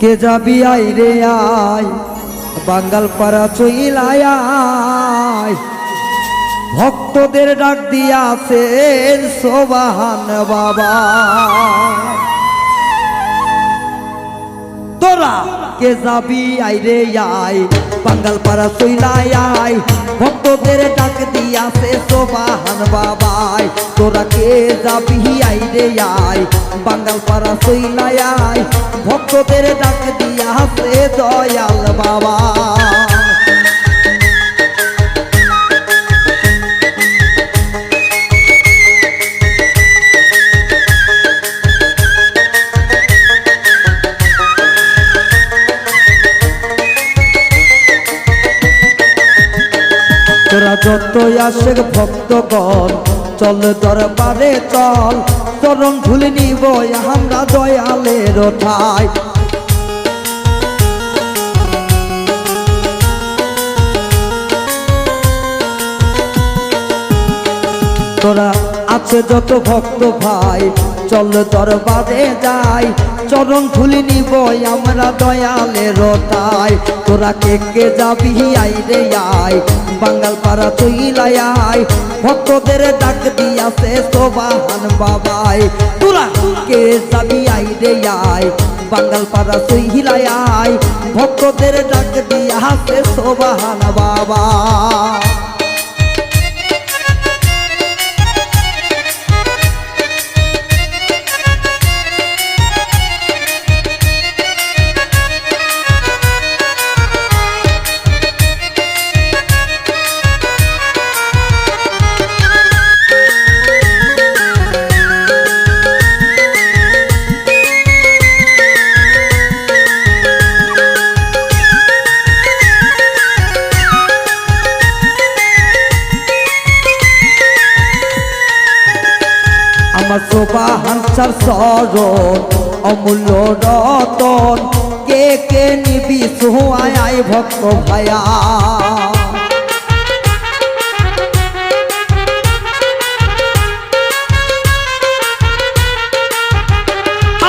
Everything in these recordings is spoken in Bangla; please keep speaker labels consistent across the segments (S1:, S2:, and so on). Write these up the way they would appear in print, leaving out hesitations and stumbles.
S1: কে যাবি আই রে আয় বাঙ্গাল পাড়া চইলায় আয় ভক্তদের ডাক দিয়াছেন সোবাহান বাবা তোরা কে যাবি আই রে আয় বাঙ্গাল পাড়া চইলায় আয় ভক্তদের ডাক দিয়াছে সোবাহান বাবাই তোরা কে যাবি আই রে আয় বাঙ্গাল পাড়া চইলায় আয় ভক্তদের ডাক দিয়াছে দয়াল বাবা তোরা যতই আসে ভক্তগণ চল দরবারে চল চরণ ধুলে নিব আমরা দয়ালের ঠাই তোরা আছে যত ভক্ত ভাই চল দরবারে যাই চরণ ধুলি নিব আমরা দয়ালের ঠাই তোরা কে কে যাবি আই রে আয় বাঙ্গাল পাড়া চইলায় আয় ভক্তদের ডাক দিয়াছে সোবাহান বাবাই তোরা কে যাবি আই রে আয় বাঙ্গাল পাড়া চইলায় আয় ভক্তদের ডাক দিয়াছে সোবাহান বাবা আমার সোবাহান চার চরণ অমূল্য রতন কে কে নিবি সোহায় আয় ভক্ত ভায়া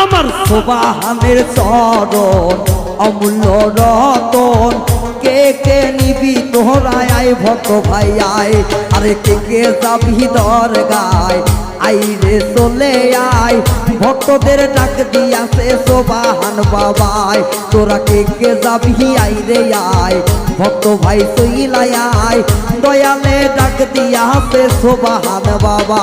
S1: আমার সোবাহানের চরণ অমূল্য রতন কে কে নিবি তোহরায় আয় ভক্ত ভাই আয় আরে কে কে যাবি দরগায় আই রে চলে আয় ভক্তদের ডাক দিয়াছে সোবাহান বাবাই তোরা কে কে যাবি আই রে আয় ভক্ত ভাই চইলায় আয় দয়ালে ডাক দিয়াছে সোবাহান বাবা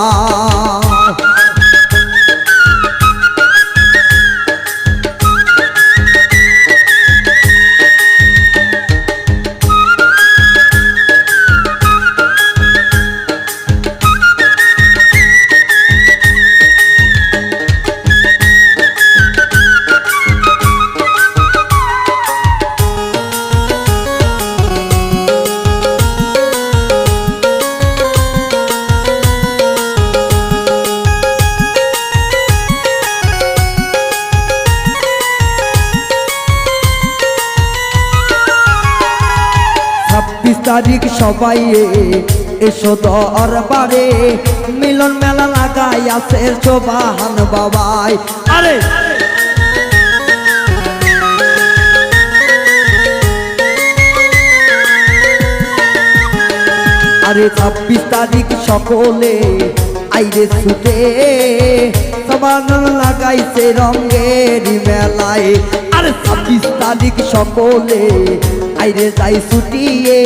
S1: তারিখ সবাই এসো দরবারে মিলন মেলা লাগাই আছে সোবাহান বাবাই আরে আরে 26 তারিখ সকলে আইরে ছুটে সোবাহান লাগাইছে রঙের মেলায় আরে 26 তারিখ সকলে আইরে যাই ছুটিয়ে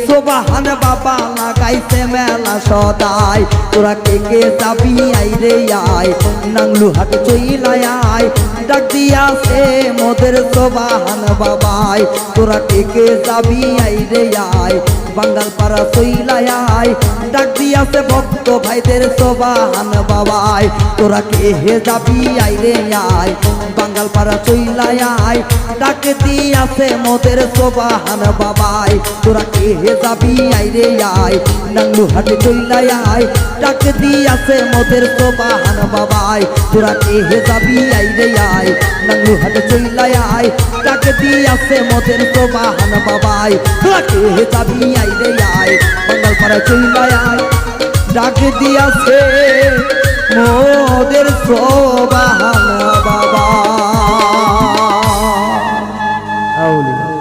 S1: সোবাহান বাবা লাগাইছে মেলা সদাই তোরা কে কে যাবি আইরে আয় নাংলু হাট চইলায় আয় ডাক দিয়াছে মোদের সোবাহান বাবাই তোরা কে কে যাবি আইরে আয় বাঙ্গাল পাড়া চইলায় আয় ডাক দিয়াছে ভক্ত ভাইদের সোবাহান বাবাই তোরা কে হে যাবি আইরে আয় বাঙ্গাল পাড়া চইলায় আয় ডাক দিয়াছে মোদের সোবাহান বাবাই তোরা কে হে যাবি আইরে আয় নাংলু হাটে চইলায় আয় ডাক দিয়াছে মোদের সোবাহান বাবাই তোরা কে হে যাবি আইরে আয় নাংলু হাটে চইলায় আয় ডাক দিয়াছে মোদের সোবাহান বাবাই তোরা কে হে যাবি আইরে আয় বাঙ্গাল পাড়া চইলায় আয় ডাক দিয়াছে মোদের সোবাহান বাবা আলহামদুলিল্লাহ।